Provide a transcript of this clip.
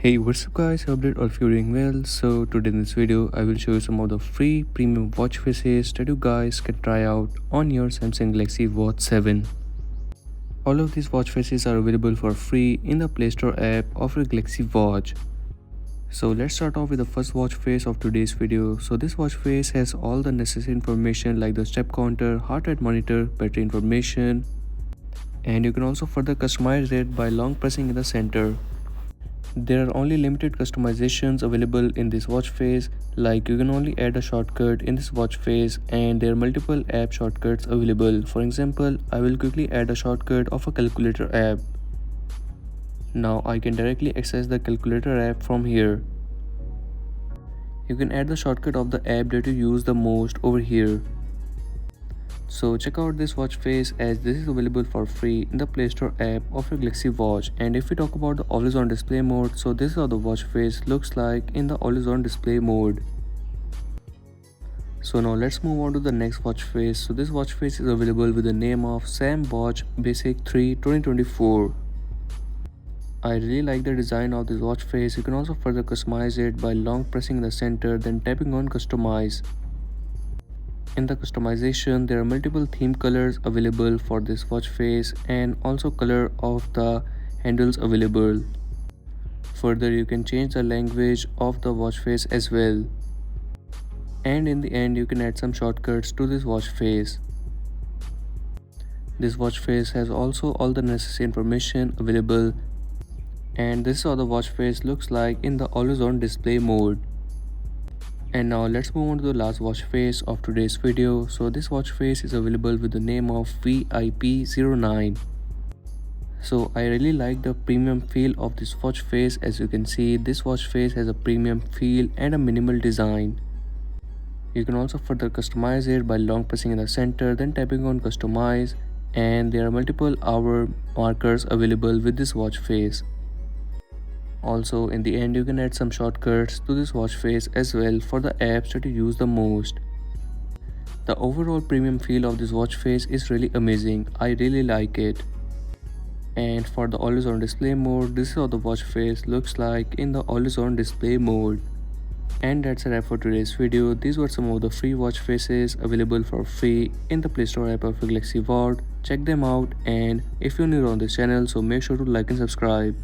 Hey, what's up guys, I hope that all of you are doing well. So today in this video I will show you some of the free premium watch faces that you guys can try out on your Samsung Galaxy Watch 7. All of these watch faces are available for free in the Play Store app of your Galaxy Watch. So let's start off with the first watch face of today's video. So this watch face has all the necessary information like the step counter, heart rate monitor, battery information, and you can also further customize it by long pressing in the center. There are only limited customizations available in this watch face, like you can only add a shortcut in this watch face and there are multiple app shortcuts available. For example, I will quickly add a shortcut of a calculator app. Now I can directly access the calculator app from here. You can add the shortcut of the app that you use the most over here. So check out this watch face as this is available for free in the Play Store app of your Galaxy Watch. And if we talk about the always on display mode, so this is how the watch face looks like in the always on display mode. So now let's move on to the next watch face. So this watch face is available with the name of Sam Watch Basic 3 2024. I really like the design of this watch face. You can also further customize it by long pressing in the center then tapping on customize. In the customization, there are multiple theme colors available for this watch face and also color of the handles available. Further, you can change the language of the watch face as well. And in the end, you can add some shortcuts to this watch face. This watch face has also all the necessary information available, and this is how the watch face looks like in the always on display mode. And now let's move on to the last watch face of today's video. So this watch face is available with the name of VIP09. So I really like the premium feel of this watch face. As you can see, this watch face has a premium feel and a minimal design. You can also further customize it by long pressing in the center then tapping on customize, and there are multiple hour markers available with this watch face. Also, in the end, you can add some shortcuts to this watch face as well for the apps that you use the most. The overall premium feel of this watch face is really amazing. I really like it. And for the always on display mode, this is how the watch face looks like in the always on display mode. And that's a wrap for today's video. These were some of the free watch faces available for free in the Play Store app of your Galaxy Watch. Check them out, and if you're new on this channel, so make sure to like and subscribe.